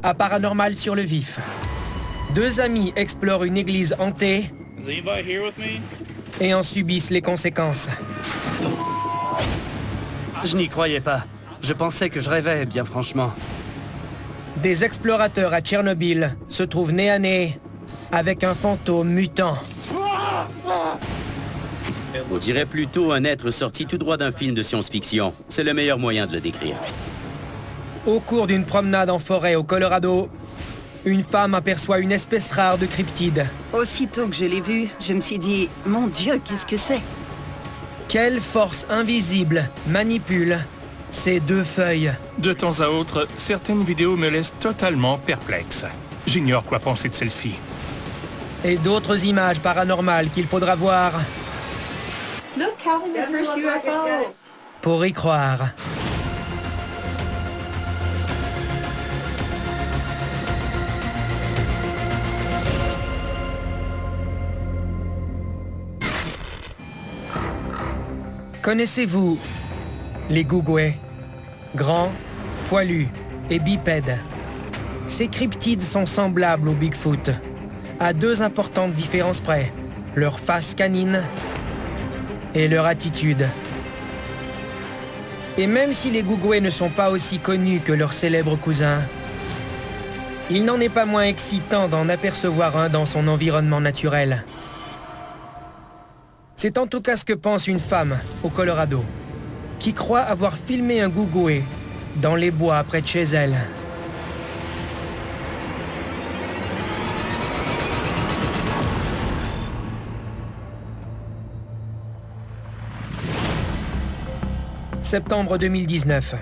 À Paranormal sur le vif. Deux amis explorent une église hantée et en subissent les conséquences. Je n'y croyais pas. Je pensais que je rêvais, bien franchement. Des explorateurs à Tchernobyl se trouvent nez à nez avec un fantôme mutant. On dirait plutôt un être sorti tout droit d'un film de science-fiction. C'est le meilleur moyen de le décrire. Au cours d'une promenade en forêt au Colorado, une femme aperçoit une espèce rare de cryptide. Aussitôt que je l'ai vu, je me suis dit, mon Dieu, qu'est-ce que c'est? Quelle force invisible manipule ces deux feuilles? De temps à autre, certaines vidéos me laissent totalement perplexe. J'ignore quoi penser de celle-ci. Et d'autres images paranormales qu'il faudra voir Look, Calvin, your first UFO. pour y croire. Connaissez-vous les Googouets? Grands, poilus et bipèdes. Ces cryptides sont semblables aux Bigfoot, à deux importantes différences près, leur face canine et leur attitude. Et même si les Googouets ne sont pas aussi connus que leurs célèbres cousins, il n'en est pas moins excitant d'en apercevoir un dans son environnement naturel. C'est en tout cas ce que pense une femme au Colorado, qui croit avoir filmé un Googoué dans les bois près de chez elle. Septembre 2019,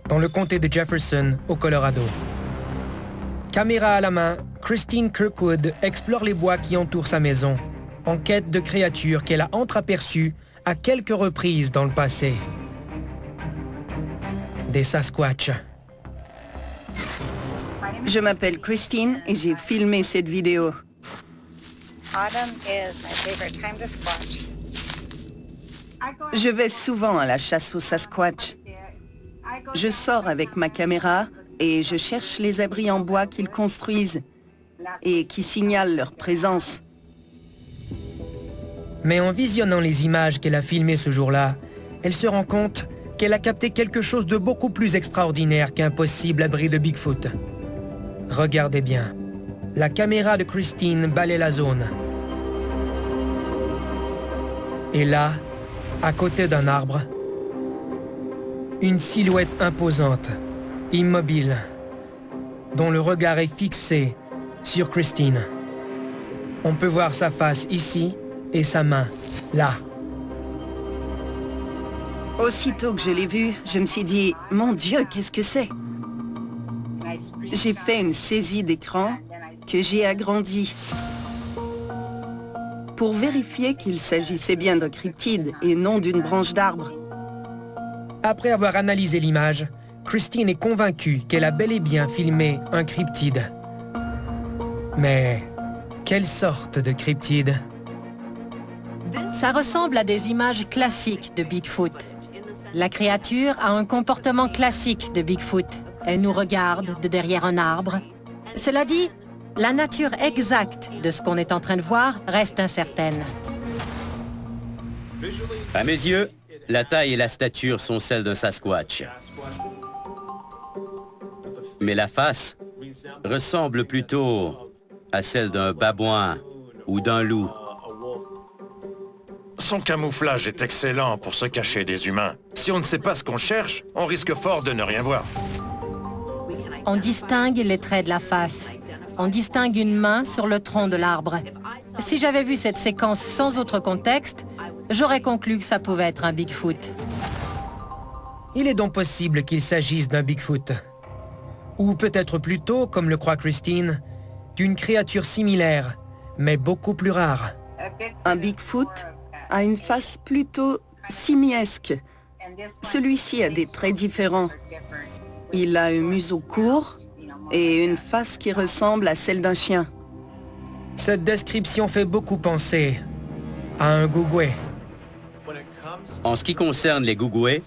dans le comté de Jefferson, au Colorado. Caméra à la main, Christine Kirkwood explore les bois qui entourent sa maison, en quête de créatures qu'elle a entreaperçues à quelques reprises dans le passé. Des Sasquatch. Je m'appelle Christine et j'ai filmé cette vidéo. Autumn is my favorite time to squatch. Je vais souvent à la chasse aux Sasquatch. Je sors avec ma caméra et je cherche les abris en bois qu'ils construisent et qui signalent leur présence. Mais en visionnant les images qu'elle a filmées ce jour-là, elle se rend compte qu'elle a capté quelque chose de beaucoup plus extraordinaire qu'un possible abri de Bigfoot. Regardez bien. La caméra de Christine balaie la zone. Et là, à côté d'un arbre, une silhouette imposante, immobile, dont le regard est fixé sur Christine. On peut voir sa face ici et sa main, là. Aussitôt que je l'ai vu, je me suis dit, mon Dieu, qu'est-ce que c'est? J'ai fait une saisie d'écran que j'ai agrandie pour vérifier qu'il s'agissait bien d'un cryptide et non d'une branche d'arbre. Après avoir analysé l'image, Christine est convaincue qu'elle a bel et bien filmé un cryptide. Mais quelle sorte de cryptide? Ça ressemble à des images classiques de Bigfoot. La créature a un comportement classique de Bigfoot. Elle nous regarde de derrière un arbre. Cela dit, la nature exacte de ce qu'on est en train de voir reste incertaine. À mes yeux, la taille et la stature sont celles d'un Sasquatch. Mais la face ressemble plutôt à celle d'un babouin ou d'un loup. Son camouflage est excellent pour se cacher des humains. Si on ne sait pas ce qu'on cherche, on risque fort de ne rien voir. On distingue les traits de la face. On distingue une main sur le tronc de l'arbre. Si j'avais vu cette séquence sans autre contexte, j'aurais conclu que ça pouvait être un Bigfoot. Il est donc possible qu'il s'agisse d'un Bigfoot. Ou peut-être plutôt, comme le croit Christine, d'une créature similaire, mais beaucoup plus rare. Un Bigfoot a une face plutôt simiesque. Celui-ci a des traits différents. Il a un museau court et une face qui ressemble à celle d'un chien. Cette description fait beaucoup penser à un Googoué. En ce qui concerne les Googoués,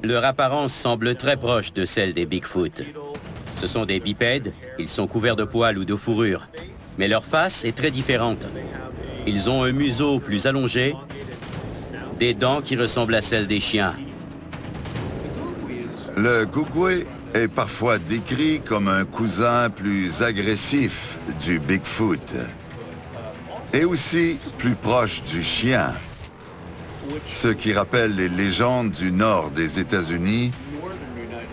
leur apparence semble très proche de celle des Bigfoot. Ce sont des bipèdes, ils sont couverts de poils ou de fourrure. Mais leur face est très différente. Ils ont un museau plus allongé, des dents qui ressemblent à celles des chiens. Le Gugwe est parfois décrit comme un cousin plus agressif du Bigfoot et aussi plus proche du chien, ce qui rappelle les légendes du nord des États-Unis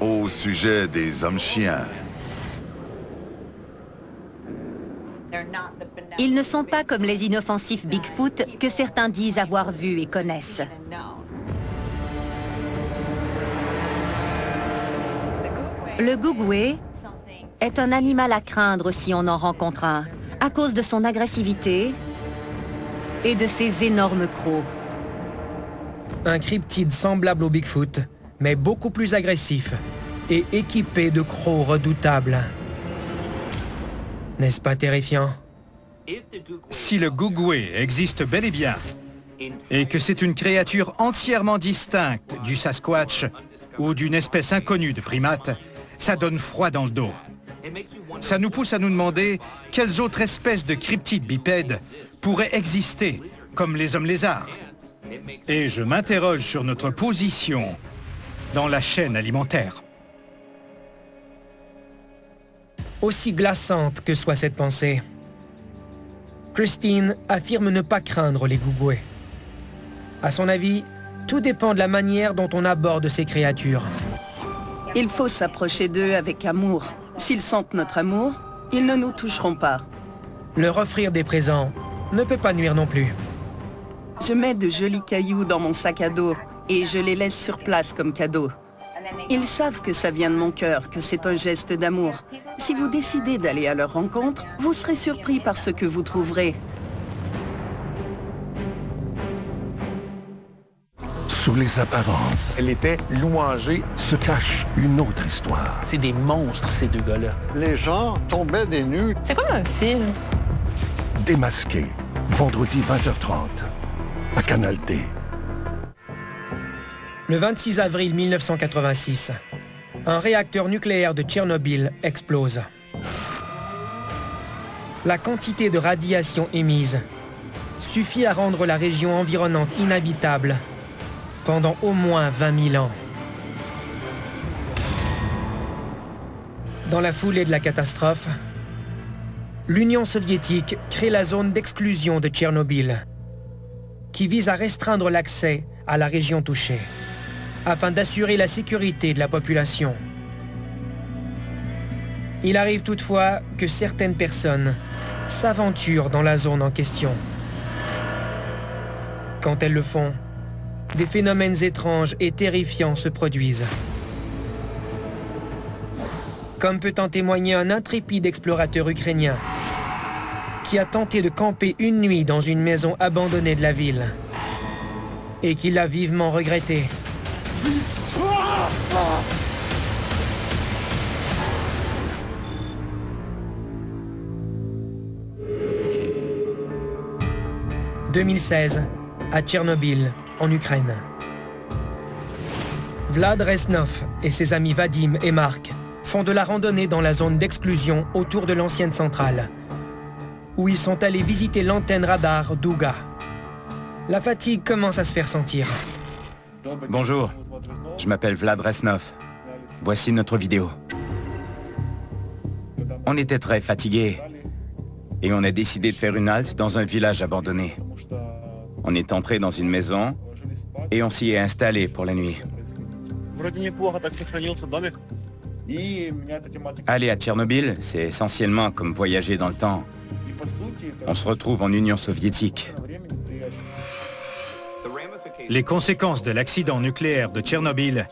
au sujet des hommes-chiens. Ils ne sont pas comme les inoffensifs Bigfoot que certains disent avoir vus et connaissent. Le Gugwe est un animal à craindre si on en rencontre un, à cause de son agressivité et de ses énormes crocs. Un cryptide semblable au Bigfoot, mais beaucoup plus agressif et équipé de crocs redoutables. N'est-ce pas terrifiant? Si le Gugwe existe bel et bien, et que c'est une créature entièrement distincte du Sasquatch ou d'une espèce inconnue de primate, ça donne froid dans le dos. Ça nous pousse à nous demander quelles autres espèces de cryptides bipèdes pourraient exister, comme les hommes lézards. Et je m'interroge sur notre position dans la chaîne alimentaire. Aussi glaçante que soit cette pensée, Christine affirme ne pas craindre les Gugwe. À son avis, tout dépend de la manière dont on aborde ces créatures. Il faut s'approcher d'eux avec amour. S'ils sentent notre amour, ils ne nous toucheront pas. Leur offrir des présents ne peut pas nuire non plus. Je mets de jolis cailloux dans mon sac à dos et je les laisse sur place comme cadeau. Ils savent que ça vient de mon cœur, que c'est un geste d'amour. Si vous décidez d'aller à leur rencontre, vous serez surpris par ce que vous trouverez. Sous les apparences, elle était louangée, se cache une autre histoire. C'est des monstres, ces deux gars-là. Les gens tombaient des nues. C'est comme un film. Démasqué, vendredi 20h30, à Canal D. Le 26 avril 1986, un réacteur nucléaire de Tchernobyl explose. La quantité de radiation émise suffit à rendre la région environnante inhabitable pendant au moins 20 000 ans. Dans la foulée de la catastrophe, l'Union soviétique crée la zone d'exclusion de Tchernobyl, qui vise à restreindre l'accès à la région touchée, afin d'assurer la sécurité de la population. Il arrive toutefois que certaines personnes s'aventurent dans la zone en question. Quand elles le font, des phénomènes étranges et terrifiants se produisent. Comme peut en témoigner un intrépide explorateur ukrainien qui a tenté de camper une nuit dans une maison abandonnée de la ville et qui l'a vivement regretté. « 2016, à Tchernobyl, en Ukraine. Vlad Resnov et ses amis Vadim et Mark font de la randonnée dans la zone d'exclusion autour de l'ancienne centrale, où ils sont allés visiter l'antenne radar d'Ouga. La fatigue commence à se faire sentir. Bonjour, je m'appelle Vlad Resnov. Voici notre vidéo. On était très fatigués et on a décidé de faire une halte dans un village abandonné. On est entré dans une maison et on s'y est installé pour la nuit. Aller à Tchernobyl, c'est essentiellement comme voyager dans le temps. On se retrouve en Union soviétique. Les conséquences de l'accident nucléaire de Tchernobyl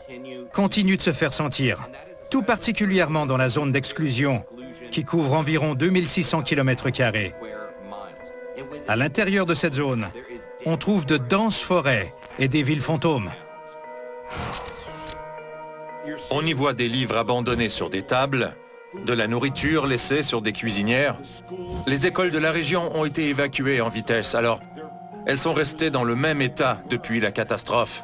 continuent de se faire sentir, tout particulièrement dans la zone d'exclusion, qui couvre environ 2600 km². À l'intérieur de cette zone, on trouve de denses forêts et des villes fantômes. On y voit des livres abandonnés sur des tables, de la nourriture laissée sur des cuisinières. Les écoles de la région ont été évacuées en vitesse, alors elles sont restées dans le même état depuis la catastrophe.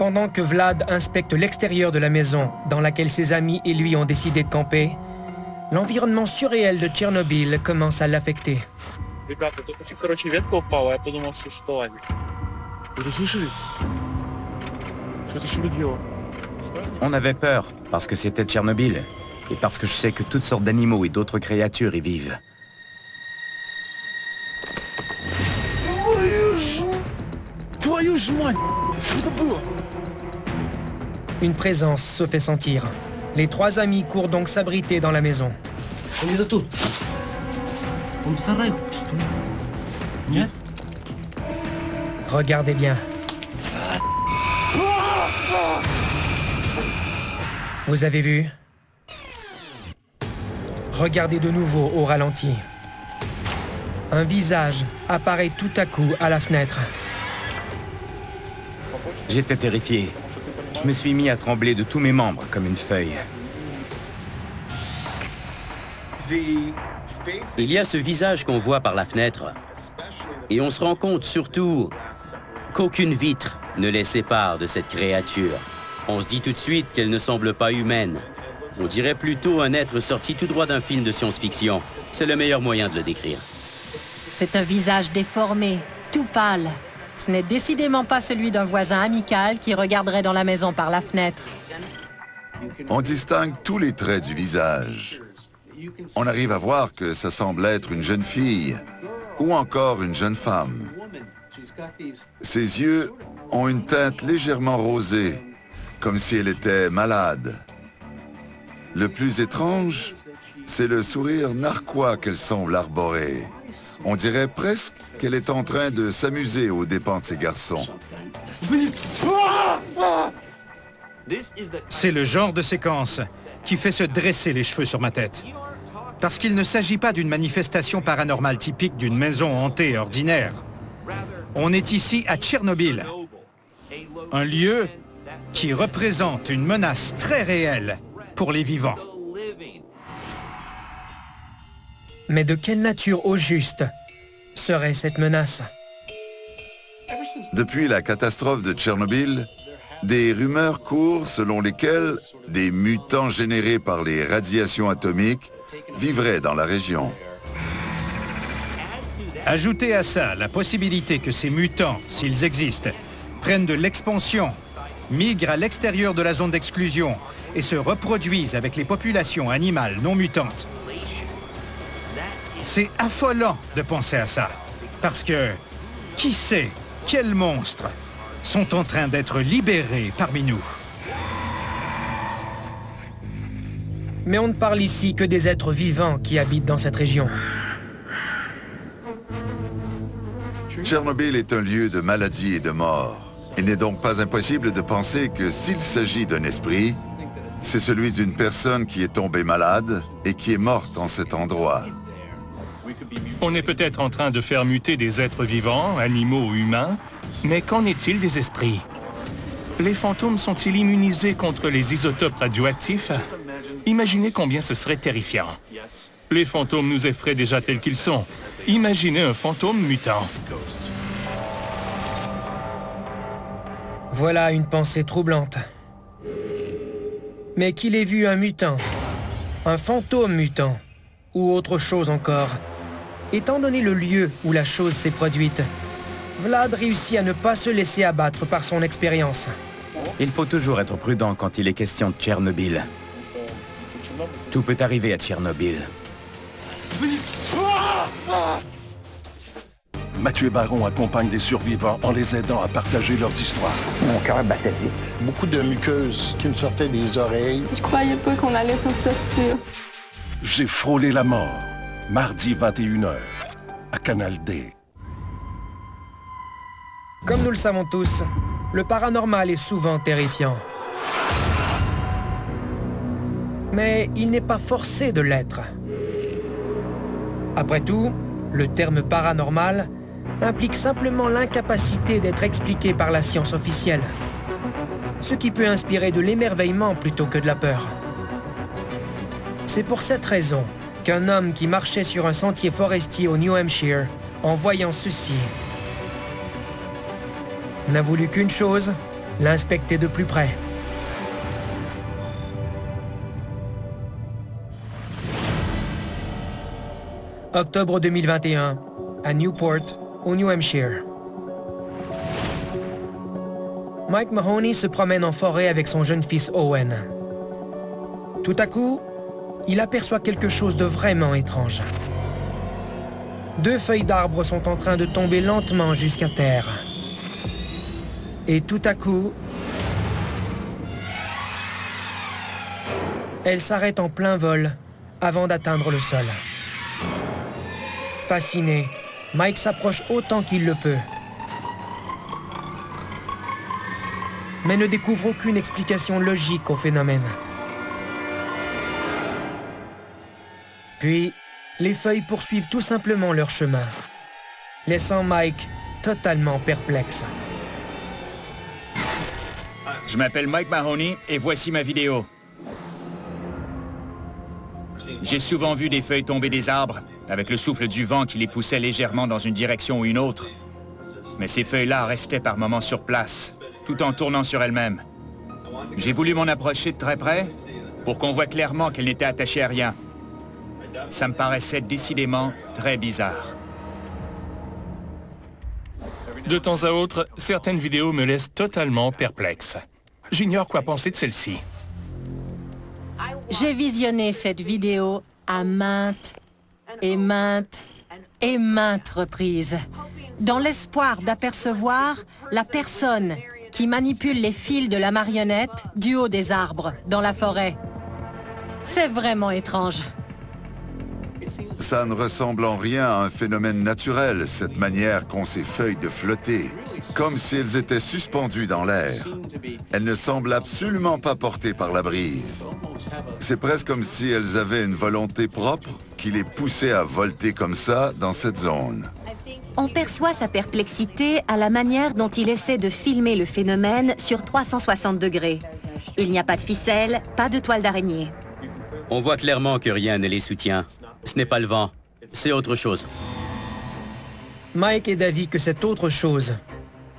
Pendant que Vlad inspecte l'extérieur de la maison dans laquelle ses amis et lui ont décidé de camper, l'environnement surréel de Tchernobyl commence à l'affecter. On avait peur, parce que c'était Tchernobyl, et parce que je sais que toutes sortes d'animaux et d'autres créatures y vivent. Une présence se fait sentir. Les trois amis courent donc s'abriter dans la maison. Regardez bien. Vous avez vu? Regardez de nouveau au ralenti. Un visage apparaît tout à coup à la fenêtre. J'étais terrifié. Je me suis mis à trembler de tous mes membres comme une feuille. Il y a ce visage qu'on voit par la fenêtre. Et on se rend compte surtout qu'aucune vitre ne les sépare de cette créature. On se dit tout de suite qu'elle ne semble pas humaine. On dirait plutôt un être sorti tout droit d'un film de science-fiction. C'est le meilleur moyen de le décrire. C'est un visage déformé, tout pâle. Ce n'est décidément pas celui d'un voisin amical qui regarderait dans la maison par la fenêtre. On distingue tous les traits du visage. On arrive à voir que ça semble être une jeune fille ou encore une jeune femme. Ses yeux ont une teinte légèrement rosée, comme si elle était malade. Le plus étrange, c'est le sourire narquois qu'elle semble arborer. On dirait presque qu'elle est en train de s'amuser aux dépens de ses garçons. C'est le genre de séquence qui fait se dresser les cheveux sur ma tête. Parce qu'il ne s'agit pas d'une manifestation paranormale typique d'une maison hantée ordinaire. On est ici à Tchernobyl, un lieu qui représente une menace très réelle pour les vivants. Mais de quelle nature au juste serait cette menace? Depuis la catastrophe de Tchernobyl, des rumeurs courent selon lesquelles des mutants générés par les radiations atomiques vivraient dans la région. Ajoutez à ça la possibilité que ces mutants, s'ils existent, prennent de l'expansion, migrent à l'extérieur de la zone d'exclusion et se reproduisent avec les populations animales non mutantes. C'est affolant de penser à ça, parce que qui sait quels monstres sont en train d'être libérés parmi nous? Mais on ne parle ici que des êtres vivants qui habitent dans cette région. Tchernobyl est un lieu de maladie et de mort. Il n'est donc pas impossible de penser que s'il s'agit d'un esprit, c'est celui d'une personne qui est tombée malade et qui est morte en cet endroit. On est peut-être en train de faire muter des êtres vivants, animaux ou humains, mais qu'en est-il des esprits? Les fantômes sont-ils immunisés contre les isotopes radioactifs? Imaginez combien ce serait terrifiant. Les fantômes nous effraient déjà tels qu'ils sont. Imaginez un fantôme mutant. Voilà une pensée troublante. Mais qu'il ait vu un mutant, un fantôme mutant, ou autre chose encore, étant donné le lieu où la chose s'est produite, Vlad réussit à ne pas se laisser abattre par son expérience. Il faut toujours être prudent quand il est question de Tchernobyl. Tout peut arriver à Tchernobyl. Mathieu Baron accompagne des survivants en les aidant à partager leurs histoires. Mon cœur battait vite. Beaucoup de muqueuses qui me sortaient des oreilles. Je croyais pas qu'on allait s'en sortir. J'ai frôlé la mort. Mardi 21h, à Canal D. Comme nous le savons tous, le paranormal est souvent terrifiant. Mais il n'est pas forcé de l'être. Après tout, le terme paranormal implique simplement l'incapacité d'être expliqué par la science officielle, ce qui peut inspirer de l'émerveillement plutôt que de la peur. C'est pour cette raison qu'un homme qui marchait sur un sentier forestier au New Hampshire, en voyant ceci, n'a voulu qu'une chose, l'inspecter de plus près. Octobre 2021, à Newport, au New Hampshire. Mike Mahoney se promène en forêt avec son jeune fils Owen. Tout à coup, il aperçoit quelque chose de vraiment étrange. 2 feuilles d'arbres sont en train de tomber lentement jusqu'à terre. Et tout à coup, elles s'arrêtent en plein vol avant d'atteindre le sol. Fasciné, Mike s'approche autant qu'il le peut, mais ne découvre aucune explication logique au phénomène. Puis, les feuilles poursuivent tout simplement leur chemin, laissant Mike totalement perplexe. Je m'appelle Mike Mahoney et voici ma vidéo. J'ai souvent vu des feuilles tomber des arbres, avec le souffle du vent qui les poussait légèrement dans une direction ou une autre. Mais ces feuilles-là restaient par moments sur place, tout en tournant sur elles-mêmes. J'ai voulu m'en approcher de très près pour qu'on voit clairement qu'elles n'étaient attachées à rien. Ça me paraissait décidément très bizarre. De temps à autre, certaines vidéos me laissent totalement perplexe. J'ignore quoi penser de celle-ci. J'ai visionné cette vidéo à maintes et maintes reprises, dans l'espoir d'apercevoir la personne qui manipule les fils de la marionnette du haut des arbres, dans la forêt. C'est vraiment étrange. Ça ne ressemble en rien à un phénomène naturel, cette manière qu'ont ces feuilles de flotter, comme si elles étaient suspendues dans l'air. Elles ne semblent absolument pas portées par la brise. C'est presque comme si elles avaient une volonté propre qui les poussait à volter comme ça dans cette zone. On perçoit sa perplexité à la manière dont il essaie de filmer le phénomène sur 360 degrés. Il n'y a pas de ficelle, pas de toile d'araignée. On voit clairement que rien ne les soutient. Ce n'est pas le vent, c'est autre chose. Mike est d'avis que cette autre chose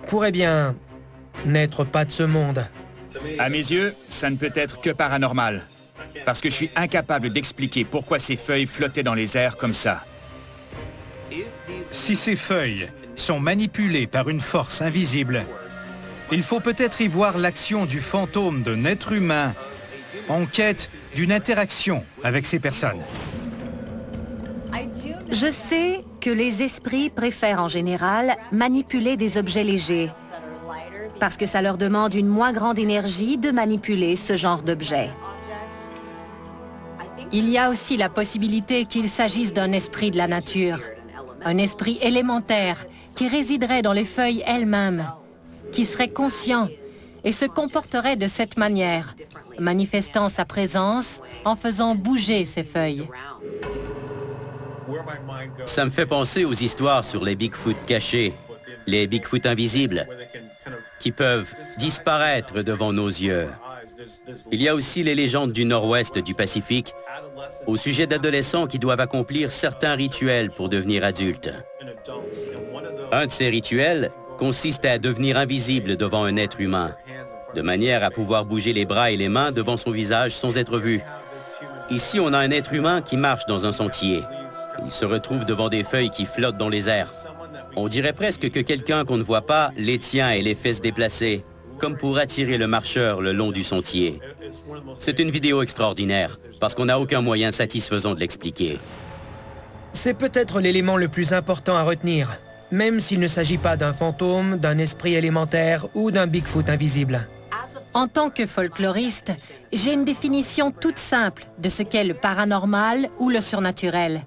pourrait bien n'être pas de ce monde. À mes yeux, ça ne peut être que paranormal. Parce que je suis incapable d'expliquer pourquoi ces feuilles flottaient dans les airs comme ça. Si ces feuilles sont manipulées par une force invisible, il faut peut-être y voir l'action du fantôme d'un être humain en quête d'une interaction avec ces personnes. Je sais que les esprits préfèrent en général manipuler des objets légers, parce que ça leur demande une moins grande énergie de manipuler ce genre d'objet. Il y a aussi la possibilité qu'il s'agisse d'un esprit de la nature, un esprit élémentaire qui résiderait dans les feuilles elles-mêmes, qui serait conscient et se comporterait de cette manière, manifestant sa présence en faisant bouger ces feuilles. Ça me fait penser aux histoires sur les Bigfoot cachés, les Bigfoot invisibles, qui peuvent disparaître devant nos yeux. Il y a aussi les légendes du nord-ouest du Pacifique, au sujet d'adolescents qui doivent accomplir certains rituels pour devenir adultes. Un de ces rituels consiste à devenir invisible devant un être humain, de manière à pouvoir bouger les bras et les mains devant son visage sans être vu. Ici, on a un être humain qui marche dans un sentier. Il se retrouve devant des feuilles qui flottent dans les airs. On dirait presque que quelqu'un qu'on ne voit pas les tient et les fait se déplacer, comme pour attirer le marcheur le long du sentier. C'est une vidéo extraordinaire, parce qu'on n'a aucun moyen satisfaisant de l'expliquer. C'est peut-être l'élément le plus important à retenir, même s'il ne s'agit pas d'un fantôme, d'un esprit élémentaire ou d'un Bigfoot invisible. En tant que folkloriste, j'ai une définition toute simple de ce qu'est le paranormal ou le surnaturel.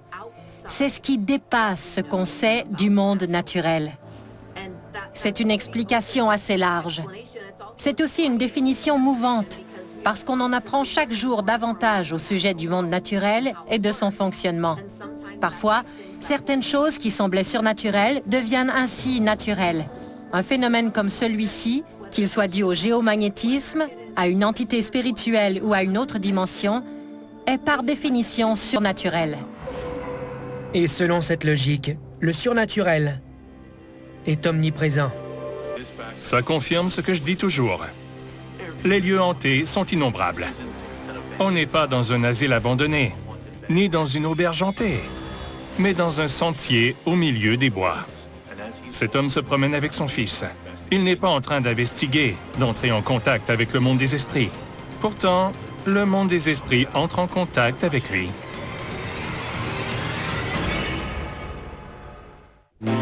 C'est ce qui dépasse ce qu'on sait du monde naturel. C'est une explication assez large. C'est aussi une définition mouvante, parce qu'on en apprend chaque jour davantage au sujet du monde naturel et de son fonctionnement. Parfois, certaines choses qui semblaient surnaturelles deviennent ainsi naturelles. Un phénomène comme celui-ci, qu'il soit dû au géomagnétisme, à une entité spirituelle ou à une autre dimension, est par définition surnaturel. Et selon cette logique, le surnaturel est omniprésent. Ça confirme ce que je dis toujours. Les lieux hantés sont innombrables. On n'est pas dans un asile abandonné, ni dans une auberge hantée, mais dans un sentier au milieu des bois. Cet homme se promène avec son fils. Il n'est pas en train d'investiguer, d'entrer en contact avec le monde des esprits. Pourtant, le monde des esprits entre en contact avec lui.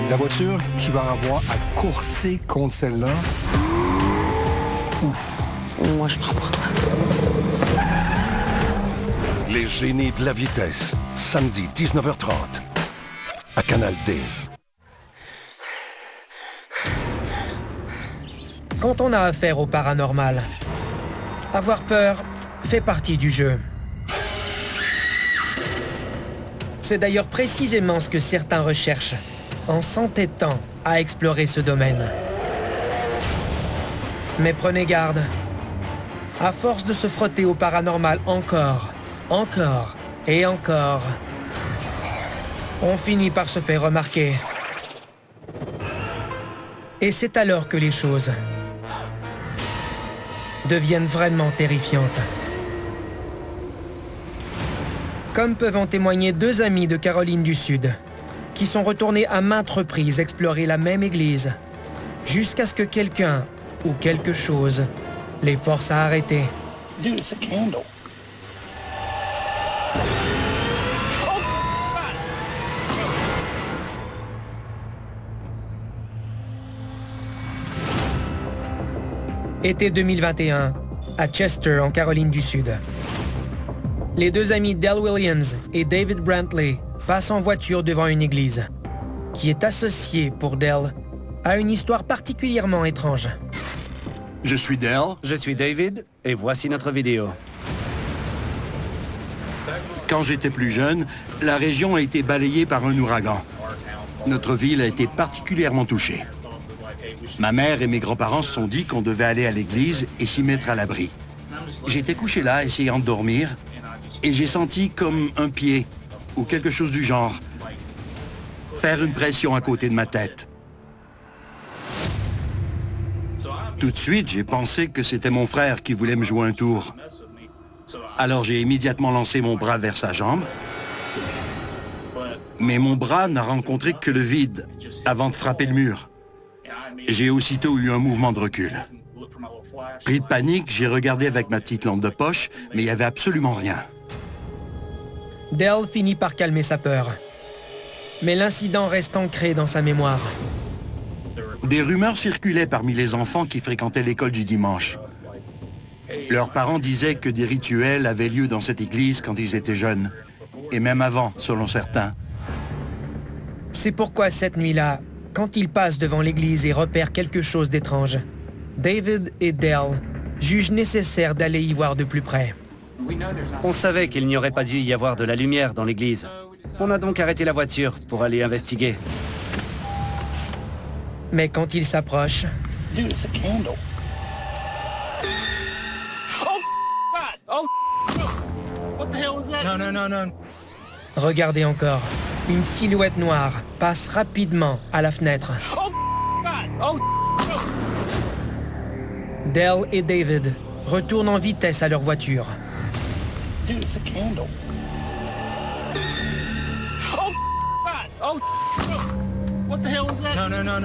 La voiture qui va avoir à courser contre celle-là. Ouf. Moi, je prends pour toi. Les génies de la vitesse, samedi 19h30, à Canal D. Quand on a affaire au paranormal, avoir peur fait partie du jeu. C'est d'ailleurs précisément ce que certains recherchent, en s'entêtant à explorer ce domaine. Mais prenez garde. À force de se frotter au paranormal encore et encore, on finit par se faire remarquer. Et c'est alors que les choses deviennent vraiment terrifiantes. Comme peuvent en témoigner deux amis de Caroline du Sud, qui sont retournés à maintes reprises explorer la même église, jusqu'à ce que quelqu'un ou quelque chose les force à arrêter. Dude, it's a candle. Été 2021, à Chester, en Caroline du Sud. Les deux amis Dell Williams et David Brantley passent en voiture devant une église, qui est associée, pour Dell, à une histoire particulièrement étrange. Je suis Dell. Je suis David, et voici notre vidéo. Quand j'étais plus jeune, la région a été balayée par un ouragan. Notre ville a été particulièrement touchée. Ma mère et mes grands-parents se sont dit qu'on devait aller à l'église et s'y mettre à l'abri. J'étais couché là, essayant de dormir, et j'ai senti comme un pied, ou quelque chose du genre, faire une pression à côté de ma tête. Tout de suite, j'ai pensé que c'était mon frère qui voulait me jouer un tour. Alors j'ai immédiatement lancé mon bras vers sa jambe, mais mon bras n'a rencontré que le vide avant de frapper le mur. J'ai aussitôt eu un mouvement de recul. Pris de panique, j'ai regardé avec ma petite lampe de poche, mais il n'y avait absolument rien. Dell finit par calmer sa peur. Mais l'incident reste ancré dans sa mémoire. Des rumeurs circulaient parmi les enfants qui fréquentaient l'école du dimanche. Leurs parents disaient que des rituels avaient lieu dans cette église quand ils étaient jeunes, et même avant, selon certains. C'est pourquoi cette nuit-là, quand ils passent devant l'église et repèrent quelque chose d'étrange, David et Dell jugent nécessaire d'aller y voir de plus près. On savait qu'il n'y aurait pas dû y avoir de la lumière dans l'église. On a donc arrêté la voiture pour aller investiguer. Mais quand ils s'approchent... Dude, it's a candle. What the hell was that? Non. Regardez encore. Une silhouette noire passe rapidement à la fenêtre. Dell et David retournent en vitesse à leur voiture. Dude, it's a candle. What the hell was that? Non.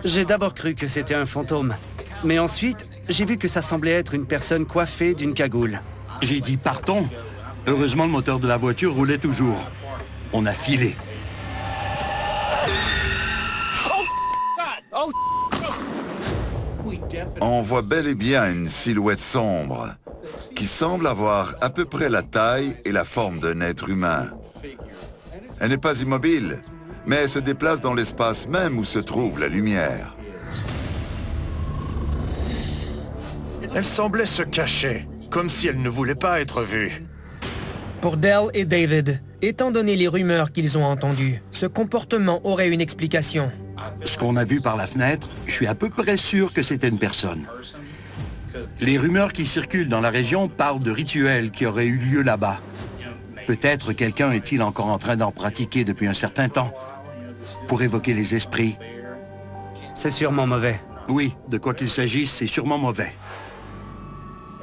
J'ai d'abord cru que c'était un fantôme. Mais ensuite, j'ai vu que ça semblait être une personne coiffée d'une cagoule. J'ai dit « partons ». Heureusement, le moteur de la voiture roulait toujours. On a filé. On voit bel et bien une silhouette sombre qui semble avoir à peu près la taille et la forme d'un être humain. Elle n'est pas immobile, mais elle se déplace dans l'espace même où se trouve la lumière. Elle semblait se cacher, comme si elle ne voulait pas être vue. Pour Dell et David, étant donné les rumeurs qu'ils ont entendues, ce comportement aurait une explication. Ce qu'on a vu par la fenêtre, je suis à peu près sûr que c'était une personne. Les rumeurs qui circulent dans la région parlent de rituels qui auraient eu lieu là-bas. Peut-être quelqu'un est-il encore en train d'en pratiquer depuis un certain temps, pour évoquer les esprits. C'est sûrement mauvais. Oui, de quoi qu'il s'agisse, c'est sûrement mauvais.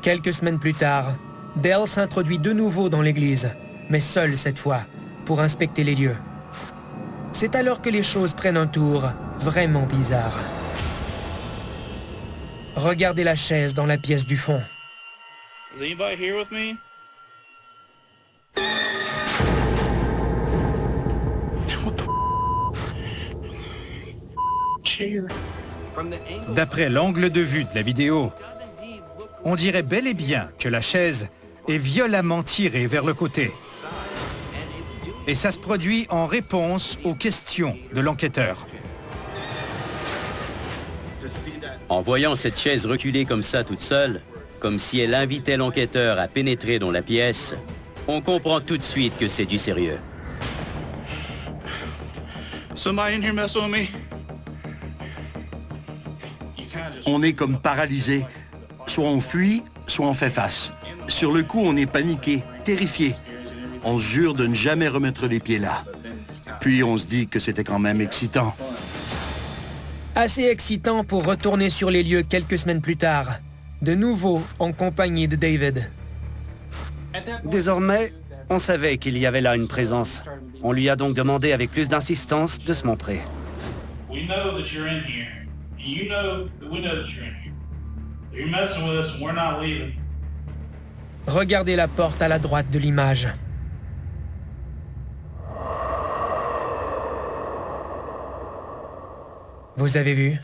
Quelques semaines plus tard, Dale s'introduit de nouveau dans l'église, mais seul cette fois, pour inspecter les lieux. C'est alors que les choses prennent un tour vraiment bizarre. Regardez la chaise dans la pièce du fond. Is anybody here with me? What the chair? D'après l'angle de vue de la vidéo, on dirait bel et bien que la chaise est violemment tirée vers le côté. Et ça se produit en réponse aux questions de l'enquêteur. En voyant cette chaise reculer comme ça toute seule, comme si elle invitait l'enquêteur à pénétrer dans la pièce, on comprend tout de suite que c'est du sérieux. Somebody in here messing with me? On est comme paralysé. Soit on fuit, soit on fait face. Sur le coup, on est paniqué, terrifié. On se jure de ne jamais remettre les pieds là. Puis on se dit que c'était quand même excitant. Assez excitant pour retourner sur les lieux quelques semaines plus tard, de nouveau en compagnie de David. Désormais, on savait qu'il y avait là une présence. On lui a donc demandé avec plus d'insistance de se montrer. We know that you're in here. And you know that we know that you're in here. You're messing with us and we're not leaving. Regardez la porte à la droite de l'image. Vous avez vu?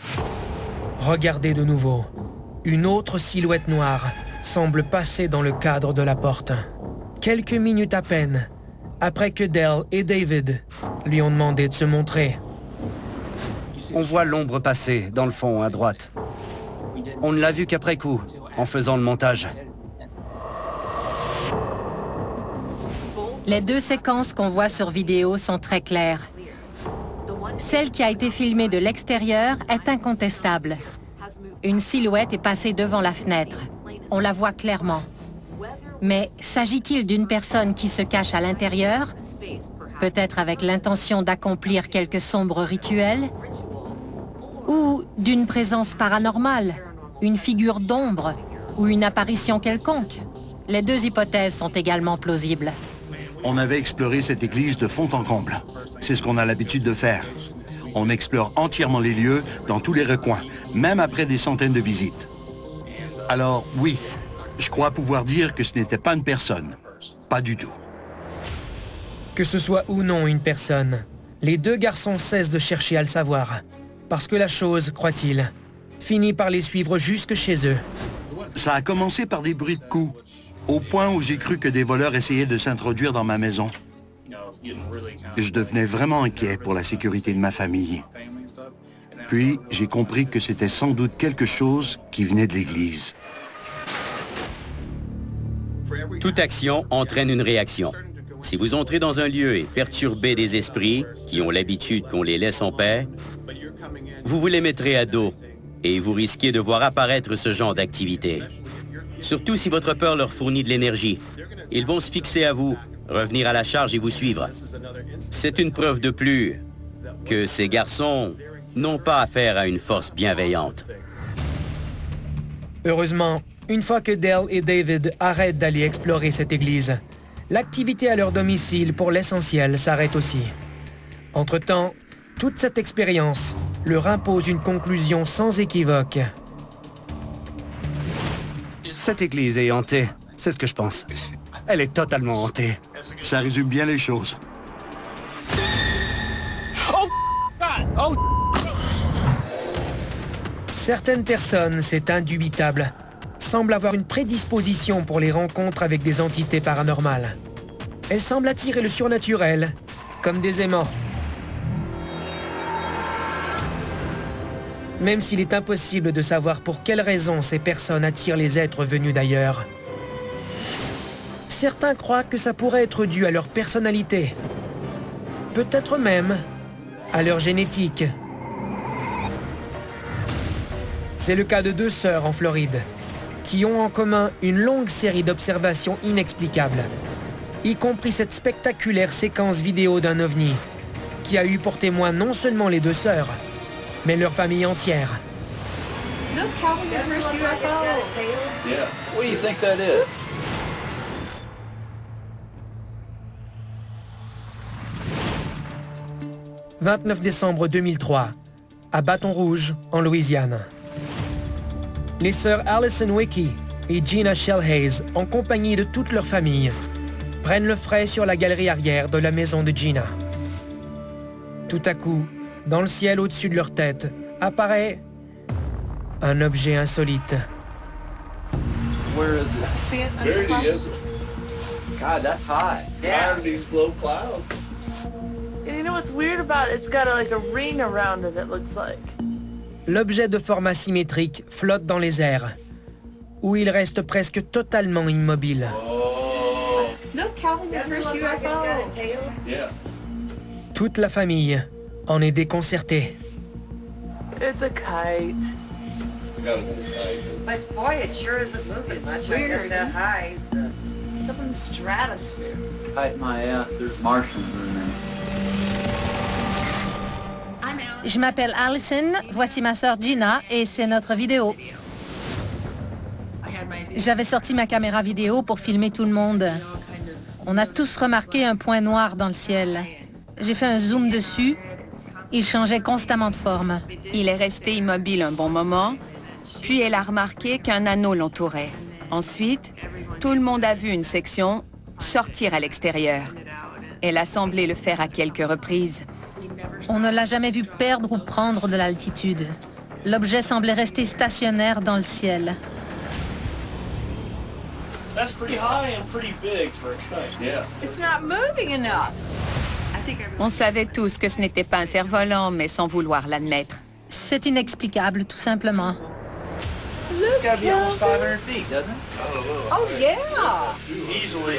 Regardez de nouveau. Une autre silhouette noire semble passer dans le cadre de la porte. Quelques minutes à peine, après que Dale et David lui ont demandé de se montrer. On voit l'ombre passer dans le fond à droite. On ne l'a vu qu'après coup, en faisant le montage. Les deux séquences qu'on voit sur vidéo sont très claires. Celle qui a été filmée de l'extérieur est incontestable. Une silhouette est passée devant la fenêtre. On la voit clairement. Mais s'agit-il d'une personne qui se cache à l'intérieur, peut-être avec l'intention d'accomplir quelque sombre rituel, ou d'une présence paranormale, une figure d'ombre ou une apparition quelconque? Les deux hypothèses sont également plausibles. On avait exploré cette église de fond en comble. C'est ce qu'on a l'habitude de faire. On explore entièrement les lieux dans tous les recoins, même après des centaines de visites. Alors oui, je crois pouvoir dire que ce n'était pas une personne. Pas du tout. Que ce soit ou non une personne, les deux garçons cessent de chercher à le savoir. Parce que la chose, croit-il, finit par les suivre jusque chez eux. Ça a commencé par des bruits de coups, au point où j'ai cru que des voleurs essayaient de s'introduire dans ma maison. Je devenais vraiment inquiet pour la sécurité de ma famille. Puis, j'ai compris que c'était sans doute quelque chose qui venait de l'église. Toute action entraîne une réaction. Si vous entrez dans un lieu et perturbez des esprits qui ont l'habitude qu'on les laisse en paix, vous vous les mettrez à dos et vous risquez de voir apparaître ce genre d'activité. Surtout si votre peur leur fournit de l'énergie. Ils vont se fixer à vous, revenir à la charge et vous suivre. C'est une preuve de plus que ces garçons n'ont pas affaire à une force bienveillante. Heureusement, une fois que Dale et David arrêtent d'aller explorer cette église, l'activité à leur domicile, pour l'essentiel, s'arrête aussi. Entre-temps, toute cette expérience leur impose une conclusion sans équivoque. Cette église est hantée, c'est ce que je pense. Elle est totalement hantée. Ça résume bien les choses. Certaines personnes, c'est indubitable, semblent avoir une prédisposition pour les rencontres avec des entités paranormales. Elles semblent attirer le surnaturel, comme des aimants. Même s'il est impossible de savoir pour quelles raisons ces personnes attirent les êtres venus d'ailleurs. Certains croient que ça pourrait être dû à leur personnalité. Peut-être même à leur génétique. C'est le cas de deux sœurs en Floride, qui ont en commun une longue série d'observations inexplicables, y compris cette spectaculaire séquence vidéo d'un ovni, qui a eu pour témoin non seulement les deux sœurs, mais leur famille entière. Look, Calvin, the first UFO. Yeah. What do you think that is? « 29 décembre 2003, à Baton Rouge, en Louisiane. Les sœurs Alison Wiki et Gina Shellhays, en compagnie de toute leur famille, prennent le frais sur la galerie arrière de la maison de Gina. Tout à coup, dans le ciel au-dessus de leur tête, apparaît un objet insolite. Where is it? See it? There it is. God, that's high. Yeah. These low clouds. And you know what's weird about it? It's got like a ring around it, it looks like. L'objet de forme asymétrique flotte dans les airs, où il reste presque totalement immobile. Look, Calvin, the first UFO. Yeah. Toute la famille en est déconcertée. It's a kite. But boy, it sure isn't moving much. I guess that high. It's up in the stratosphere. Kite my ass, there's Martians in there. Je m'appelle Allison, voici ma sœur Gina et c'est notre vidéo. J'avais sorti ma caméra vidéo pour filmer tout le monde. On a tous remarqué un point noir dans le ciel. J'ai fait un zoom dessus. Il changeait constamment de forme. Il est resté immobile un bon moment, puis elle a remarqué qu'un anneau l'entourait. Ensuite, tout le monde a vu une section sortir à l'extérieur. Elle a semblé le faire à quelques reprises. On ne l'a jamais vu perdre ou prendre de l'altitude. L'objet semblait rester stationnaire dans le ciel. That's pretty high and pretty big for a kite. Yeah. It's not moving enough. On savait tous que ce n'était pas un cerf-volant, mais sans vouloir l'admettre. C'est inexplicable, tout simplement. It's gotta be almost 500 feet, doesn't it? Oh, yeah. Easily.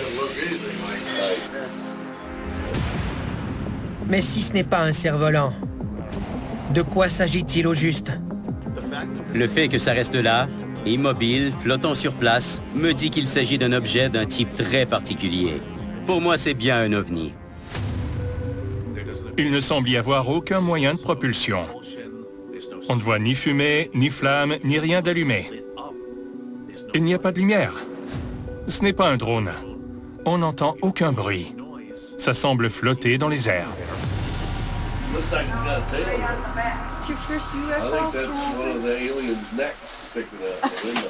Mais si ce n'est pas un cerf-volant, de quoi s'agit-il au juste? Le fait que ça reste là, immobile, flottant sur place, me dit qu'il s'agit d'un objet d'un type très particulier. Pour moi, c'est bien un ovni. Il ne semble y avoir aucun moyen de propulsion. On ne voit ni fumée, ni flamme, ni rien d'allumé. Il n'y a pas de lumière. Ce n'est pas un drone. On n'entend aucun bruit. Ça semble flotter dans les airs. Looks like it's got a tail. It's your first I UFO. think that's one of the aliens' necks sticking out the window.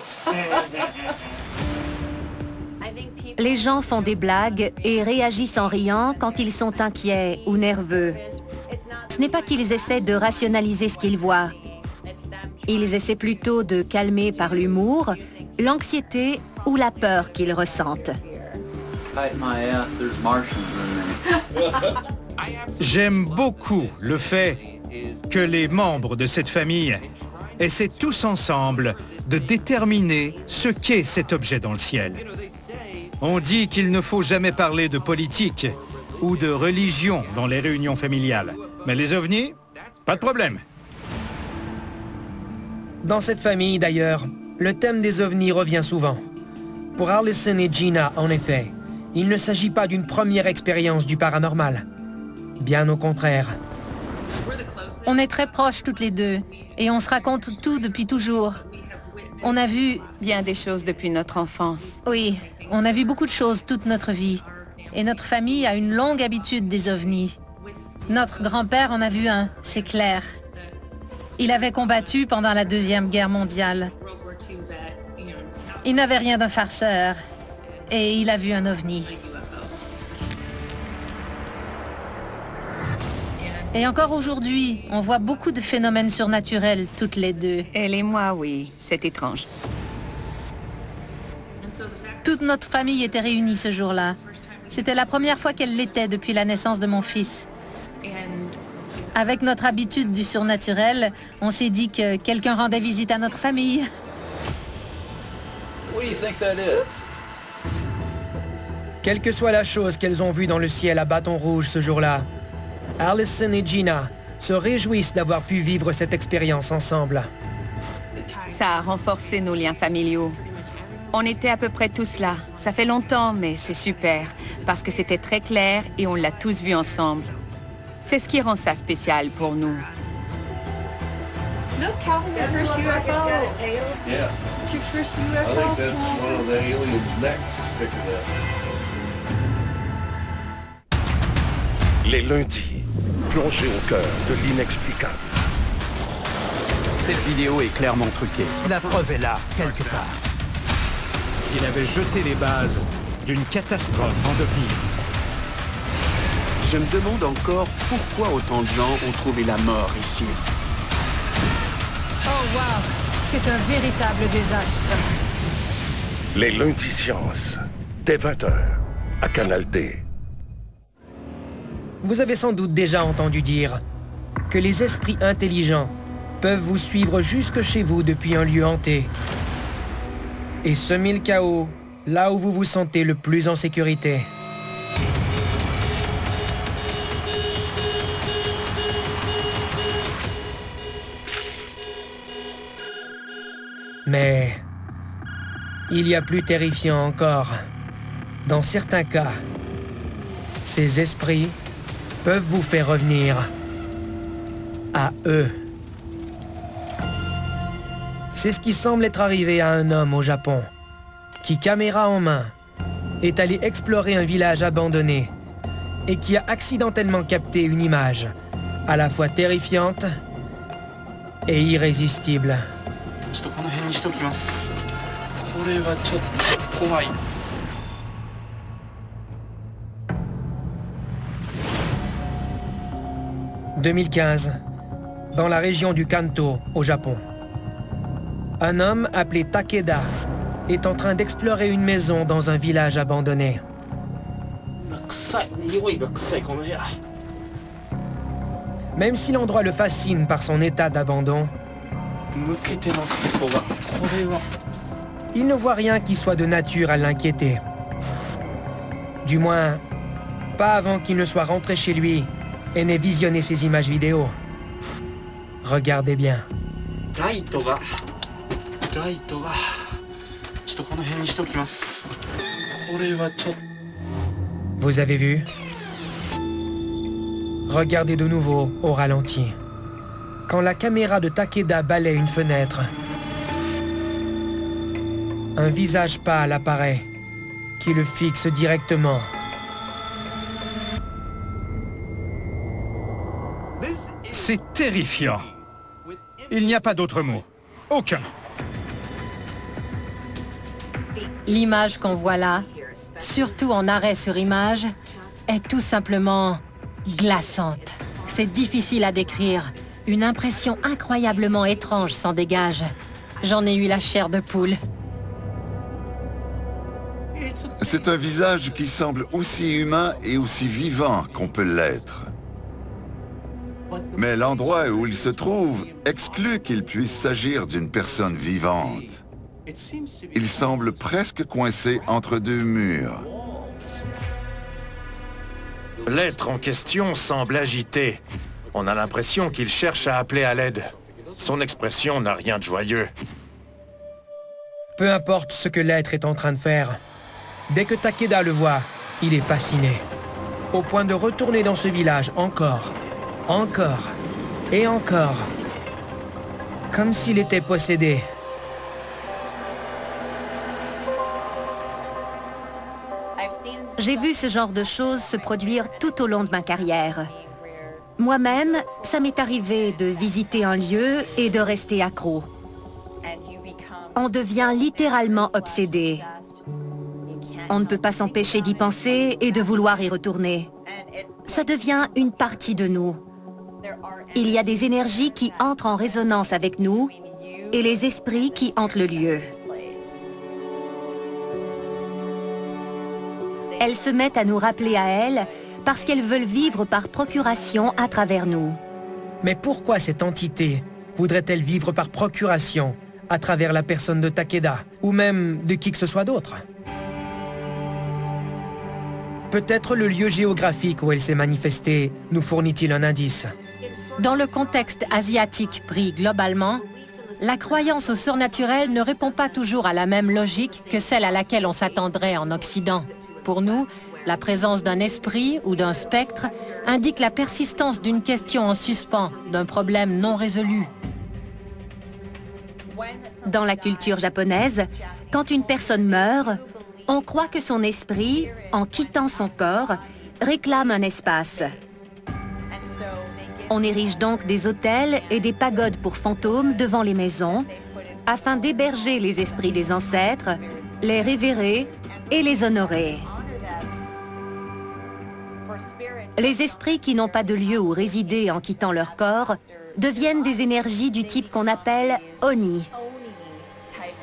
Les gens font des blagues et réagissent en riant quand ils sont inquiets ou nerveux. Ce n'est pas qu'ils essaient de rationaliser ce qu'ils voient. Ils essaient plutôt de calmer par l'humour l'anxiété ou la peur qu'ils ressentent. Kite my ass, there's Martians in there. J'aime beaucoup le fait que les membres de cette famille essaient tous ensemble de déterminer ce qu'est cet objet dans le ciel. On dit qu'il ne faut jamais parler de politique ou de religion dans les réunions familiales. Mais les ovnis, pas de problème. Dans cette famille, d'ailleurs, le thème des ovnis revient souvent. Pour Allison et Gina, en effet, il ne s'agit pas d'une première expérience du paranormal. Bien au contraire. On est très proches toutes les deux et on se raconte tout depuis toujours. On a vu... Bien des choses depuis notre enfance. Oui, on a vu beaucoup de choses toute notre vie. Et notre famille a une longue habitude des ovnis. Notre grand-père en a vu un, c'est clair. Il avait combattu pendant la Deuxième Guerre mondiale. Il n'avait rien d'un farceur. Et il a vu un ovni. Et encore aujourd'hui, on voit beaucoup de phénomènes surnaturels, toutes les deux. Elle et moi, oui. C'est étrange. Toute notre famille était réunie ce jour-là. C'était la première fois qu'elle l'était depuis la naissance de mon fils. Avec notre habitude du surnaturel, on s'est dit que quelqu'un rendait visite à notre famille. What do you think that is? Quelle que soit la chose qu'elles ont vue dans le ciel à Baton Rouge ce jour-là, Allison et Gina se réjouissent d'avoir pu vivre cette expérience ensemble. Ça a renforcé nos liens familiaux. On était à peu près tous là. Ça fait longtemps, mais c'est super, parce que c'était très clair et on l'a tous vu ensemble. C'est ce qui rend ça spécial pour nous. Look, Calvin, your first UFO. Yeah. It's your first I UFO. think that's one of the aliens' necks sticking out. Les lundis, plongés au cœur de l'inexplicable. Cette vidéo est clairement truquée. La preuve est là, quelque part. Il avait jeté les bases d'une catastrophe en devenir. Je me demande encore pourquoi autant de gens ont trouvé la mort ici. Oh wow, c'est un véritable désastre. Les lundis sciences, dès 20h, à Canal D. Vous avez sans doute déjà entendu dire que les esprits intelligents peuvent vous suivre jusque chez vous depuis un lieu hanté et semer le chaos là où vous vous sentez le plus en sécurité. Mais il y a plus terrifiant encore. Dans certains cas, ces esprits peuvent vous faire revenir à eux. C'est ce qui semble être arrivé à un homme au Japon, qui, caméra en main, est allé explorer un village abandonné et qui a accidentellement capté une image à la fois terrifiante et irrésistible. 2015, dans la région du Kanto, au Japon. Un homme appelé Takeda est en train d'explorer une maison dans un village abandonné. Même si l'endroit le fascine par son état d'abandon, il ne voit rien qui soit de nature à l'inquiéter. Du moins, pas avant qu'il ne soit rentré chez lui et n'ait visionné ses images vidéo. Regardez bien. Vous avez vu? Regardez de nouveau au ralenti. Quand la caméra de Takeda balaie une fenêtre, un visage pâle apparaît qui le fixe directement. C'est terrifiant. Il n'y a pas d'autre mot. Aucun. L'image qu'on voit là, surtout en arrêt sur image, est tout simplement glaçante. C'est difficile à décrire. Une impression incroyablement étrange s'en dégage. J'en ai eu la chair de poule. C'est un visage qui semble aussi humain et aussi vivant qu'on peut l'être. Mais l'endroit où il se trouve exclut qu'il puisse s'agir d'une personne vivante. Il semble presque coincé entre deux murs. L'être en question semble agité. On a l'impression qu'il cherche à appeler à l'aide. Son expression n'a rien de joyeux. Peu importe ce que l'être est en train de faire, dès que Takeda le voit, il est fasciné. Au point de retourner dans ce village encore et encore. Comme s'il était possédé. J'ai vu ce genre de choses se produire tout au long de ma carrière. Moi-même, ça m'est arrivé de visiter un lieu et de rester accro. On devient littéralement obsédé. On ne peut pas s'empêcher d'y penser et de vouloir y retourner. Ça devient une partie de nous. Il y a des énergies qui entrent en résonance avec nous et les esprits qui hantent le lieu. Elles se mettent à nous rappeler à elles parce qu'elles veulent vivre par procuration à travers nous. Mais pourquoi cette entité voudrait-elle vivre par procuration à travers la personne de Takeda, ou même de qui que ce soit d'autre? Peut-être le lieu géographique où elle s'est manifestée nous fournit-il un indice. Dans le contexte asiatique pris globalement, la croyance au surnaturel ne répond pas toujours à la même logique que celle à laquelle on s'attendrait en Occident. Pour nous, la présence d'un esprit ou d'un spectre indique la persistance d'une question en suspens, d'un problème non résolu. Dans la culture japonaise, quand une personne meurt, on croit que son esprit, en quittant son corps, réclame un espace. On érige donc des autels et des pagodes pour fantômes devant les maisons, afin d'héberger les esprits des ancêtres, les révérer et les honorer. Les esprits qui n'ont pas de lieu où résider en quittant leur corps deviennent des énergies du type qu'on appelle Oni.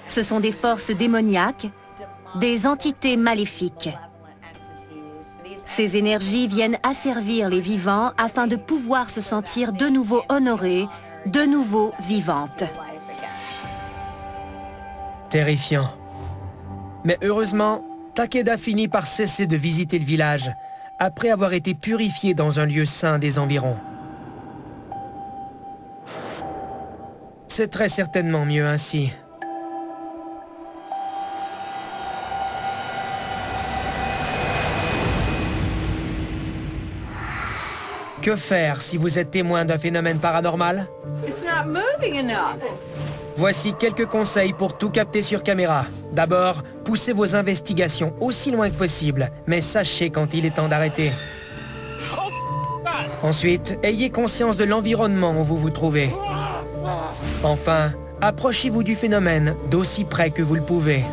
Ce sont des forces démoniaques, des entités maléfiques. Ces énergies viennent asservir les vivants afin de pouvoir se sentir de nouveau honorées, de nouveau vivantes. Terrifiant. Mais heureusement, Takeda finit par cesser de visiter le village, après avoir été purifié dans un lieu sain des environs. C'est très certainement mieux ainsi. Que faire si vous êtes témoin d'un phénomène paranormal? It's not moving enough. Voici quelques conseils pour tout capter sur caméra. D'abord, poussez vos investigations aussi loin que possible, mais sachez quand il est temps d'arrêter. Ensuite, ayez conscience de l'environnement où vous vous trouvez. Enfin, approchez-vous du phénomène d'aussi près que vous le pouvez.